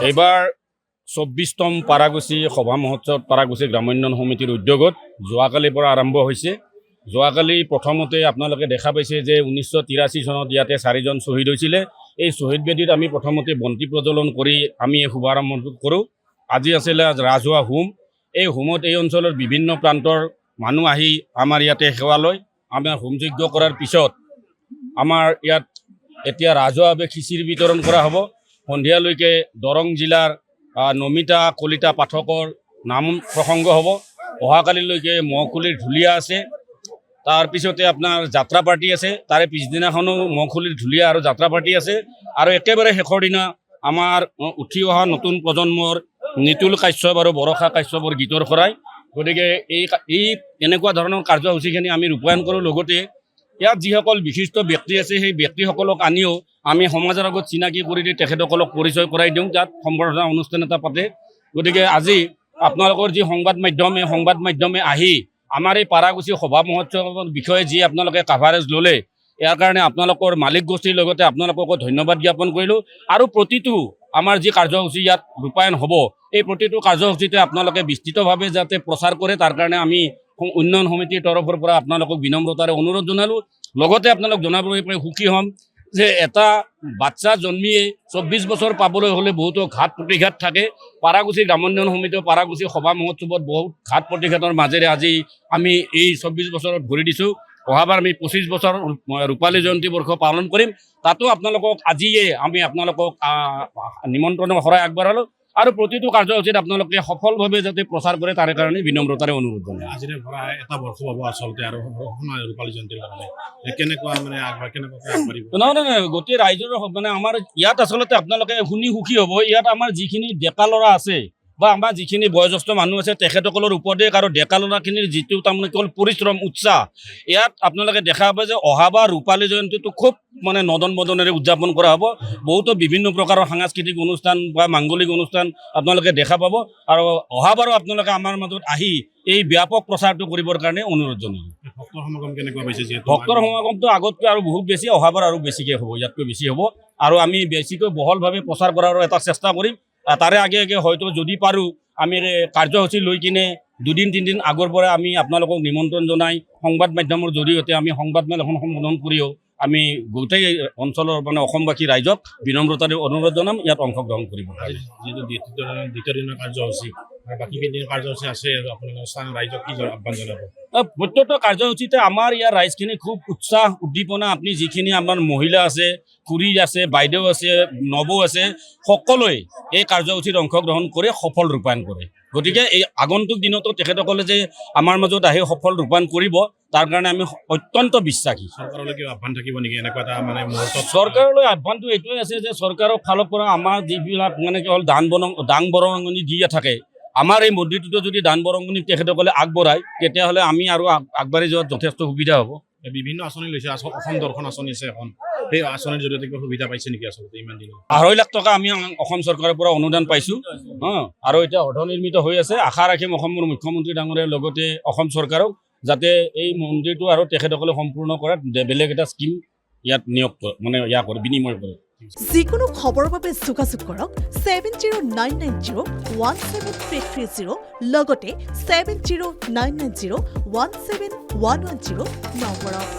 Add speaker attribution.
Speaker 1: এইবাৰ ২৪তম পাৰাগুচি সভা মহোৎসৱ পাৰাগুচি গ্ৰামোন্নয়ন সমিতিৰ উদ্যোগত যোৱাকালিৰ পৰা আৰম্ভ হৈছে। যোৱাকালি প্ৰথমতে আপোনালোকে দেখা পাইছে যে ১৯৮৩ চনত ইয়াতে ৪জন শ্বহীদ হৈছিলে। এই শ্বহীদ বেদীত আমি প্ৰথমতে বন্তি প্ৰজ্বলন কৰি আমি এই শুভাৰম্ভ কৰোঁ। আজি আছিলে ৰাজহুৱা হোম। এই হোমত এই অঞ্চলৰ বিভিন্ন প্ৰান্তৰ মানুহ আহি আমাৰ ইয়াতে সেৱা লয়। আমাৰ হোমযজ্ঞ কৰাৰ পিছত আমাৰ ইয়াত এতিয়া ৰাজহুৱাভাৱে খিচিৰি বিতৰণ কৰা হ'ব। সন্ধিয়ালৈকে দৰং জিলাৰ নমিতা কলিতা পাঠকৰ নাম প্ৰসংগ হ'ব। অহাকালিলৈকে মহখুলিৰ ঢুলীয়া আছে। তাৰপিছতে আপোনাৰ যাত্ৰা পাৰ্টি আছে। তাৰে পিছদিনাখনো মহখুলিৰ ঢুলীয়া আৰু যাত্ৰা পাৰ্টি আছে। আৰু একেবাৰে শেষৰ দিনা আমাৰ উঠি অহা নতুন প্ৰজন্মৰ নিতুল কাশ্যপ আৰু বৰষা কাশ্যপৰ গীতৰ শৰাই। গতিকে এই এনেকুৱা ধৰণৰ কাৰ্যসূচীখিনি আমি ৰূপায়ণ কৰোঁ। লগতে ইয়াত যিসকল বিশিষ্ট ব্যক্তি আছে সেই ব্যক্তিসকলক আনিও আমি সমাজৰ আগত চিনাকি কৰি দি তেখেতসকলক পৰিচয় কৰাই দিওঁ। তাত সম্বৰ্ধনা অনুষ্ঠান এটা পাতে। গতিকে আজি আপোনালোকৰ যি সংবাদ মাধ্যম, এই সংবাদ মাধ্যমে আহি আমাৰ এই পাৰাগুচি সভা মহোৎসৱৰ বিষয়ে যি আপোনালোকে কাভাৰেজ ল'লে, ইয়াৰ কাৰণে আপোনালোকৰ মালিক গোষ্ঠীৰ লগতে আপোনালোককো ধন্যবাদ জ্ঞাপন কৰিলোঁ। আৰু প্ৰতিটো আমাৰ যি কাৰ্যসূচী ইয়াত ৰূপায়ণ হ'ব, এই প্ৰতিটো কাৰ্যসূচীতে আপোনালোকে বিস্তৃতভাৱে যাতে প্ৰচাৰ কৰে, তাৰ কাৰণে আমি উন্নয়ন সমিতিৰ তৰফৰ পৰা আপোনালোকক বিনম্ৰতাৰে অনুৰোধ জনালোঁ। লগতে আপোনালোক জনাবলৈ পাই সুখী হ'ম যে এটা বাচ্চা জন্মিয়ে ২৪ বছৰ পাবলৈ হ'লে বহুতো ঘাত প্ৰতিঘাত থাকে। পাৰাগুচি গ্ৰামোন্নয়ন সমিতিও পাৰাগুচি সভা মহোৎসৱত বহুত ঘাত প্ৰতিঘাতৰ মাজেৰে আজি আমি এই ২৪ বছৰত ভৰি দিছোঁ। অহাবাৰ আমি ২৫ বছৰ ৰূপালী জয়ন্তী বৰ্ষ পালন কৰিম। তাতো আপোনালোকক আজিয়ে আমি আপোনালোকক নিমন্ত্ৰণৰ শৰাই আগবঢ়ালোঁ। আৰু প্ৰতিটো কাৰ্যসূচীত আপোনালোকে সফলভাৱে যাতে প্ৰচাৰ কৰে তাৰ কাৰণে বিনম্ৰতাৰে অনুৰোধ জনায়।
Speaker 2: আজিৰে পৰা এটা বৰ্ষ পাব আচলতে আৰু ৰূপালী জয়ন্তীৰ কাৰণে কেনেকুৱা মানে কেনেকুৱাকৈ আগবাঢ়িব?
Speaker 1: নহয়, গোটেই ৰাইজৰ মানে আমাৰ ইয়াত আচলতে আপোনালোকে শুনি সুখী হ'ব। ইয়াত আমাৰ যিখিনি ডেকা ল'ৰা আছে বা আমাৰ যিখিনি বয়োজ্যেষ্ঠ মানুহ আছে তেখেতসকলৰ উপদেশ আৰু ডেকা ল'ৰাখিনিৰ যিটো তাৰমানে কেৱল পৰিশ্ৰম উৎসাহ, ইয়াত আপোনালোকে দেখা পাব যে অহাবাৰ ৰূপালী জয়ন্তীটো খুব মানে নদন বদনেৰে উদযাপন কৰা হ'ব। বহুতো বিভিন্ন প্ৰকাৰৰ সাংস্কৃতিক অনুষ্ঠান বা মাংগলিক অনুষ্ঠান আপোনালোকে দেখা পাব। আৰু অহাবাৰো আপোনালোকে আমাৰ মাজত আহি এই ব্যাপক প্ৰচাৰটো কৰিবৰ কাৰণে অনুৰোধ জনালোঁ।
Speaker 2: ভক্তৰ সমাগম কেনেকুৱা পাইছে? যিহেতু
Speaker 1: ভক্তৰ সমাগমটো আগতকৈ আৰু বহুত বেছি, অহাবাৰ আৰু বেছিকৈ হ'ব, ইয়াতকৈ বেছি হ'ব। আৰু আমি বেছিকৈ বহলভাৱে প্ৰচাৰ কৰাৰো এটা চেষ্টা কৰিম। তাৰে আগে আগে হয়তো যদি পাৰোঁ আমি কাৰ্যসূচী লৈ কিনে ২-৩ দিন আগৰ পৰা আমি আপোনালোকক নিমন্ত্ৰণ জনাই সংবাদ মাধ্যমৰ জৰিয়তে আমি সংবাদমেল এখন সম্বোধন কৰিও আমি গোটেই অঞ্চলৰ মানে অসমবাসী ৰাইজক বিনম্ৰতাৰে অনুৰোধ জনাম ইয়াত অংশগ্ৰহণ কৰিব।
Speaker 2: যিহেতু দ্বিতীয় দিনৰ কাৰ্যসূচী বাকী কেইদিন কাৰ্যসূচী আছে, আপোনালোকৰ স্থানীয় ৰাইজক কি আহ্বান জনাব?
Speaker 1: প্ৰত্যেকটো কাৰ্যসূচীতে আমাৰ ইয়াৰ ৰাইজখিনি খুব উৎসাহ উদ্দীপনা। আপুনি যিখিনি আমাৰ মহিলা আছে, খুৰী আছে, বাইদেউ আছে, নবৌ আছে, সকলোৱে এই কাৰ্যসূচীত অংশগ্ৰহণ কৰি সফল ৰূপায়ণ কৰে। গতিকে এই আগন্তুক দিনতো তেখেতসকলে যে আমাৰ মাজত আহি সফল ৰূপায়ণ কৰিব তাৰ কাৰণে আমি অত্যন্ত বিশ্বাসী।
Speaker 2: চৰকাৰলৈ কিবা আহ্বান থাকিব নেকি এনেকুৱা এটা মানে মুহূৰ্তত?
Speaker 1: চৰকাৰলৈ আহ্বানটো এইটোৱে আছে যে চৰকাৰৰ ফালৰ পৰা আমাৰ যিবিলাক মানে কেৱল দান বৰঙণি দি থাকে, আমাৰ এই মন্দিৰটোতো যদি দান বৰঙণি তেখেতসকলে আগবঢ়ায় তেতিয়াহ'লে আমি আৰু আগবাঢ়ি যোৱাত যথেষ্ট সুবিধা হ'ব।
Speaker 2: বিভিন্ন আঁচনি লৈছে, অসম দৰ্শন আঁচনি আছে এখন, সেই আঁচনিৰ জৰিয়তে কিবা সুবিধা পাইছে নেকি আচলতে ইমান দিনত? ২.৫ লাখ টকা আমি
Speaker 1: অসম চৰকাৰৰ পৰা অনুদান পাইছোঁ। আৰু এতিয়া অৰ্ধনিৰ্মিত হৈ আছে। আশা ৰাখিম অসমৰ মুখ্যমন্ত্ৰী ডাঙৰীয়াৰ লগতে অসম চৰকাৰক যাতে এই মন্দিৰটো আৰু তেখেতসকলে সম্পূৰ্ণ কৰাত বেলেগ এটা স্কিম ইয়াত নিয়োগ মানে বিনিময় কৰে।
Speaker 3: যিকোনো খবৰৰ বাবে যোগাযোগ কৰক 7099017330 লগতে 7099017110 নম্বৰত।